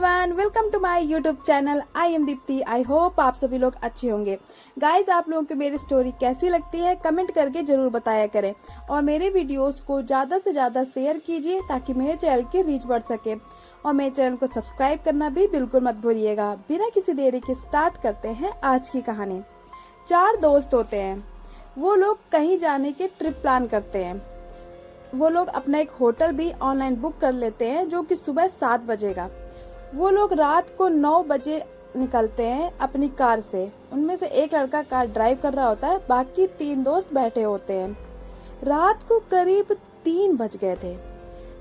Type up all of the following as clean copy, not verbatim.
Everyone, welcome to my YouTube channel. I am Deepti. I hope आप सभी लोग अच्छे होंगे। गाइज, आप लोगों को मेरी स्टोरी कैसी लगती है कमेंट करके जरूर बताया करें और मेरे वीडियोस को ज्यादा से ज्यादा शेयर कीजिए ताकि मेरे चैनल की रीच बढ़ सके और मेरे चैनल को सब्सक्राइब करना भी बिल्कुल मत भूलिएगा। बिना किसी देरी के स्टार्ट करते हैं आज की कहानी। 4 दोस्त होते हैं। वो लोग कहीं जाने के ट्रिप प्लान करते हैं। वो लोग अपना एक होटल भी ऑनलाइन बुक कर लेते हैं जो कि सुबह 7 बजेगा। वो लोग रात को 9 बजे निकलते हैं अपनी कार से। उनमें से एक लड़का कार ड्राइव कर रहा होता है, बाकी 3 दोस्त बैठे होते हैं। रात को करीब 3 बज गए थे।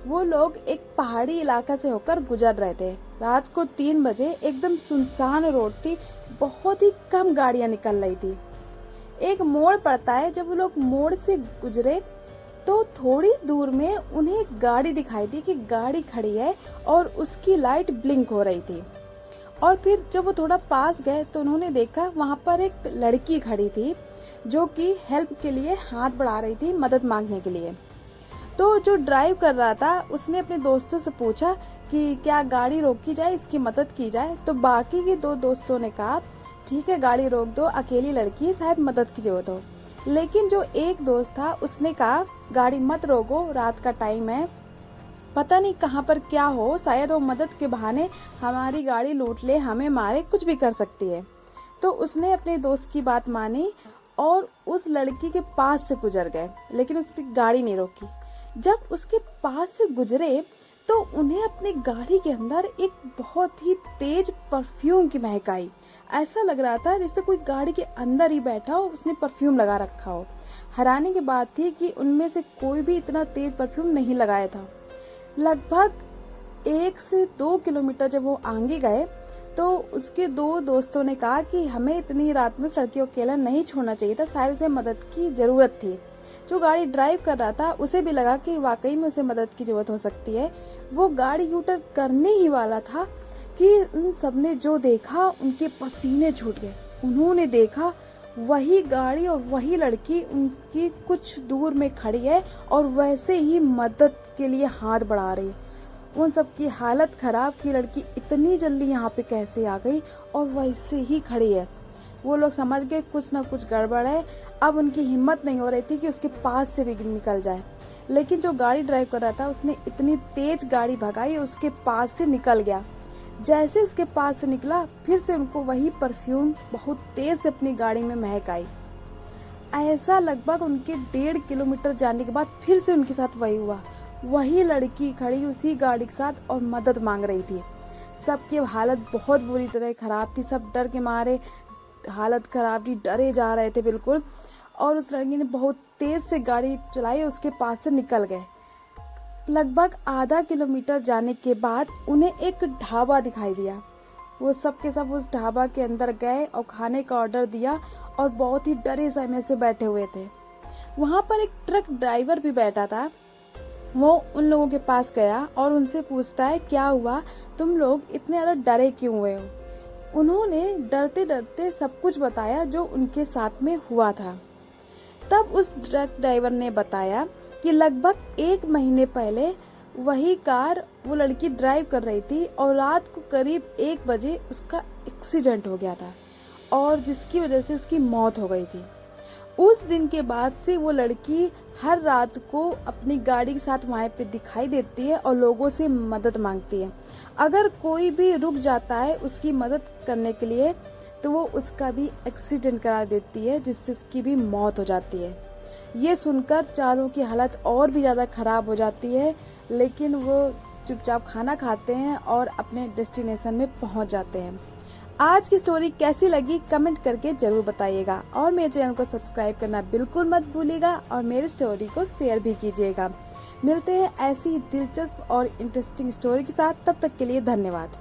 वो लोग एक पहाड़ी इलाका से होकर गुजर रहे थे। रात को 3 बजे एकदम सुनसान रोड थी, बहुत ही कम गाड़ियां निकल रही थी। एक मोड़ पड़ता है। जब वो लोग मोड़ से गुजरे तो थोड़ी दूर में उन्हें एक गाड़ी दिखाई दी कि गाड़ी खड़ी है और उसकी लाइट ब्लिंक हो रही थी। और फिर जब वो थोड़ा पास गए तो उन्होंने देखा वहां पर एक लड़की खड़ी थी जो कि हेल्प के लिए हाथ बढ़ा रही थी, मदद मांगने के लिए। तो जो ड्राइव कर रहा था उसने अपने दोस्तों से पूछा कि क्या गाड़ी रोकी जाए, इसकी मदद की जाए। तो बाकी के 2 दोस्तों ने कहा ठीक है, गाड़ी रोक दो, अकेली लड़की, शायद मदद की जरूरत हो। लेकिन जो एक दोस्त था उसने कहा गाड़ी मत रोको, रात का टाइम है, पता नहीं कहाँ पर क्या हो, शायद वो मदद के बहाने हमारी गाड़ी लूट ले, हमें मारे, कुछ भी कर सकती है। तो उसने अपने दोस्त की बात मानी और उस लड़की के पास से गुजर गए, लेकिन उसने गाड़ी नहीं रोकी। जब उसके पास से गुजरे तो उन्हें अपनी गाड़ी के अंदर एक बहुत ही तेज परफ्यूम की महक आई। ऐसा लग रहा था जैसे कोई गाड़ी के अंदर ही बैठा हो, उसने परफ्यूम लगा रखा हो। हैरानी की बात थी कि उनमें से कोई भी इतना तेज परफ्यूम नहीं लगाया था। लगभग 1 से 2 किलोमीटर जब वो आगे गए तो उसके 2 दोस्तों ने कहा कि हमें इतनी रात में उस लड़की को अकेला नहीं छोड़ना चाहिए था, शायद उसे मदद की जरूरत थी। जो गाड़ी ड्राइव कर रहा था उसे भी लगा कि वाकई में उसे मदद की जरूरत हो सकती है। वो गाड़ी यूटर्न करने ही वाला था कि उन सबने जो देखा उनके पसीने छूट गए। उन्होंने देखा वही गाड़ी और वही लड़की उनकी कुछ दूर में खड़ी है और वैसे ही मदद के लिए हाथ बढ़ा रही। उन सब की हालत खराब कि लड़की इतनी जल्दी यहाँ पे कैसे आ गई और वैसे ही खड़ी है। वो लोग समझ गए कुछ ना कुछ गड़बड़ है। अब उनकी हिम्मत नहीं हो रही थी कि उसके पास से भी निकल जाए, लेकिन जो गाड़ी ड्राइव कर रहा था उसने इतनी तेज गाड़ी भगाई, उसके पास से निकल गया। जैसे उसके पास से निकला फिर से उनको वही परफ्यूम बहुत तेज से अपनी गाड़ी में महक आई। ऐसा लगभग उनके 1.5 किलोमीटर जाने के बाद फिर से उनके साथ वही हुआ। वही लड़की खड़ी उसी गाड़ी के साथ और मदद मांग रही थी। सबकी हालत बहुत बुरी तरह खराब थी। सब डर के मारे हालत खराब थी, डरे जा रहे थे बिल्कुल। और उस लड़की ने बहुत तेज से गाड़ी चलाई, उसके पास से निकल गए। लगभग आधा किलोमीटर जाने के बाद उन्हें एक ढाबा दिखाई दिया। वो सब के सब उस ढाबा के अंदर गए और खाने का ऑर्डर दिया और बहुत ही डरे समय से बैठे हुए थे। वहां पर एक ट्रक ड्राइवर भी बैठा था। वो उन लोगों के पास गया और उनसे पूछता है क्या हुआ, तुम लोग इतने ज्यादा डरे क्यों हुए हो। उन्होंने डरते डरते सब कुछ बताया जो उनके साथ में हुआ था। तब उस ट्रक ड्राइवर ने बताया कि लगभग 1 महीने पहले वही कार वो लड़की ड्राइव कर रही थी और रात को करीब 1 बजे उसका एक्सीडेंट हो गया था और जिसकी वजह से उसकी मौत हो गई थी। उस दिन के बाद से वो लड़की हर रात को अपनी गाड़ी के साथ वहां पे दिखाई देती है और लोगों से मदद मांगती है। अगर कोई भी रुक जाता है उसकी मदद करने के लिए तो वो उसका भी एक्सीडेंट करा देती है, जिससे उसकी भी मौत हो जाती है। ये सुनकर चारों की हालत और भी ज्यादा खराब हो जाती है, लेकिन वो चुपचाप खाना खाते हैं और अपने डेस्टिनेशन में पहुंच जाते हैं। आज की स्टोरी कैसी लगी कमेंट करके जरूर बताइएगा और मेरे चैनल को सब्सक्राइब करना बिल्कुल मत भूलिएगा और मेरी स्टोरी को शेयर भी कीजिएगा। मिलते हैं ऐसी दिलचस्प और इंटरेस्टिंग स्टोरी के साथ, तब तक के लिए धन्यवाद।